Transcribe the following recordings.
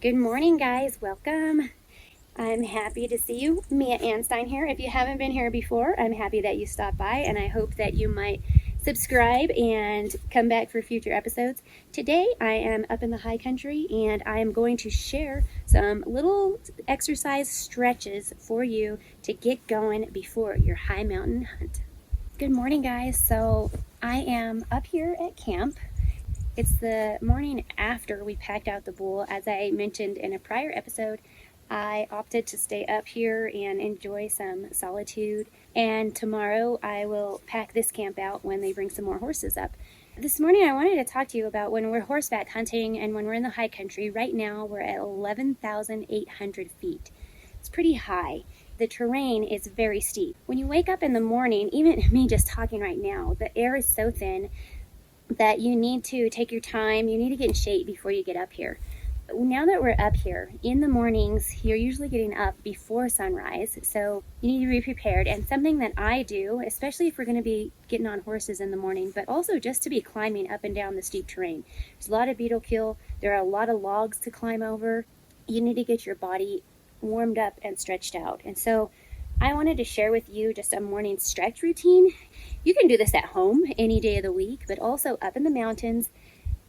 Good morning, guys. Welcome. I'm happy to see you. Mia Anstine here. If you haven't been here before, I'm happy that you stopped by, and I hope that you might subscribe and come back for future episodes. Today, I am up in the high country, and I am going to share some little exercise stretches for you to get going before your high mountain hunt. Good morning, guys. So I am up here at camp. It's the morning after we packed out the bull. As I mentioned in a prior episode, I opted to stay up here and enjoy some solitude. And tomorrow I will pack this camp out when they bring some more horses up. This morning I wanted to talk to you about when we're horseback hunting and when we're in the high country. Right now we're at 11,800 feet. It's pretty high. The terrain is very steep. When you wake up in the morning, even me just talking right now, the air is so thin that you need to take your time. You need to get in shape before you get up here. Now that we're up here in the mornings, you're usually getting up before sunrise, so you need to be prepared. And something that I do, especially if we're going to be getting on horses in the morning, but also just to be climbing up and down the steep terrain. There's a lot of beetle kill. There are a lot of logs to climb over. You need to get your body warmed up and stretched out. And so I wanted to share with you just a morning stretch routine. You can do this at home any day of the week, but also up in the mountains.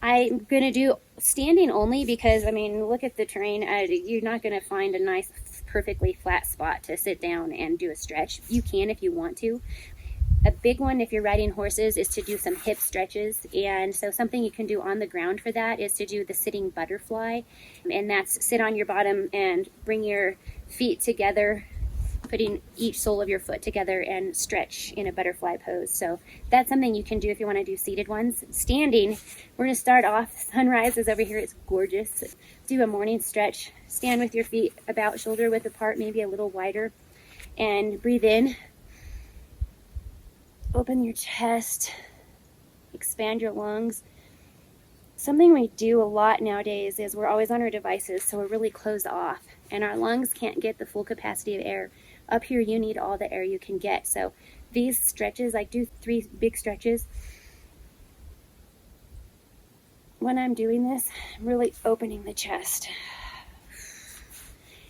I'm going to do standing only because, look at the terrain. You're not going to find a nice, perfectly flat spot to sit down and do a stretch. You can if you want to. A big one if you're riding horses is to do some hip stretches. And so something you can do on the ground for that is to do the sitting butterfly. And that's sit on your bottom and bring your feet together, putting each sole of your foot together and stretch in a butterfly pose. So that's something you can do if you want to do seated ones. Standing, we're going to start off. Sunrise is over here. It's gorgeous. Do a morning stretch. Stand with your feet about shoulder width apart, maybe a little wider, and breathe in. Open your chest. Expand your lungs. Something we do a lot nowadays is we're always on our devices, so we're really closed off, and our lungs can't get the full capacity of air. Up here, you need all the air you can get. So these stretches, I do 3 big stretches. When I'm doing this, I'm really opening the chest.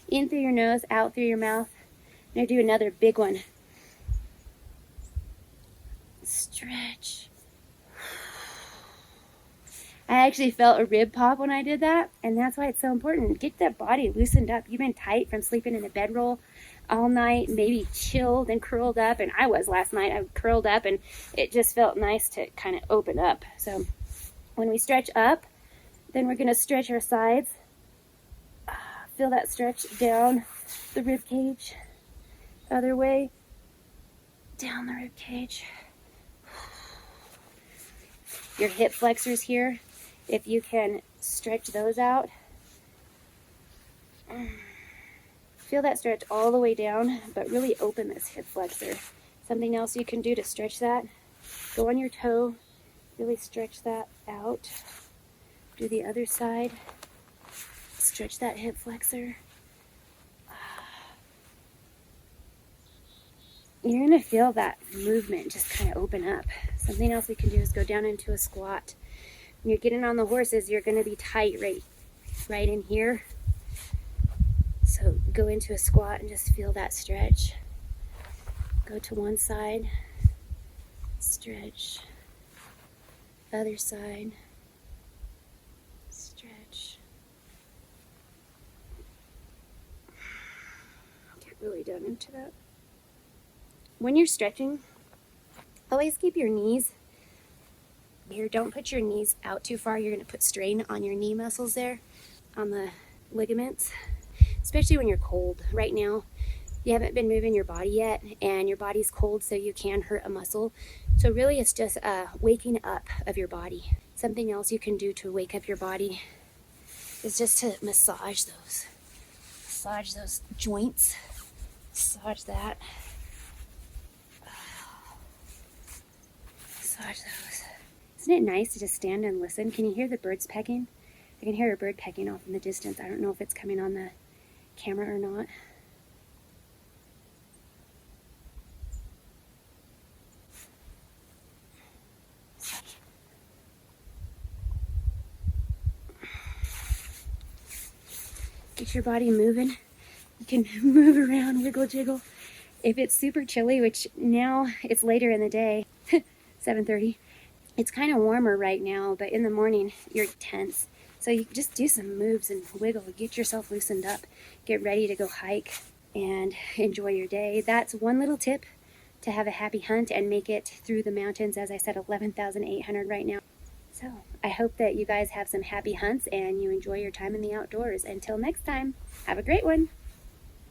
In through your nose, out through your mouth. I'm going to do another big one. Stretch. I actually felt a rib pop when I did that, and that's why it's so important. Get that body loosened up. You've been tight from sleeping in a bedroll all night, maybe chilled and curled up, and I was last night. I curled up, and it just felt nice to kind of open up. So when we stretch up, then we're going to stretch our sides. Feel that stretch down the rib cage. Other way, down the rib cage. Your hip flexors here, if you can stretch those out. Feel that stretch all the way down, but really open this hip flexor. Something else you can do to stretch that, go on your toe, really stretch that out. Do the other side, stretch that hip flexor. You're going to feel that movement just kind of open up. Something else we can do is go down into a squat. When you're getting on the horses, you're going to be tight right in here. So go into a squat and just feel that stretch. Go to one side, stretch. Other side, stretch. Get really down into that. When you're stretching, always keep your knees here. Don't put your knees out too far. You're going to put strain on your knee muscles there, on the ligaments, especially when you're cold. Right now, you haven't been moving your body yet, and your body's cold, so you can hurt a muscle. So really, it's just waking up of your body. Something else you can do to wake up your body is just to massage those. Massage those joints. Massage that. Massage those. Isn't it nice to just stand and listen? Can you hear the birds pecking? I can hear a bird pecking off in the distance. I don't know if it's coming on the camera or not. Get your body moving. You can move around, wiggle, jiggle. If it's super chilly, which now it's later in the day, 7:30, it's kind of warmer right now, but in the morning you're tense. So you just do some moves and wiggle, get yourself loosened up, get ready to go hike and enjoy your day. That's one little tip to have a happy hunt and make it through the mountains. As I said, 11,800 right now. So I hope that you guys have some happy hunts and you enjoy your time in the outdoors. Until next time, have a great one.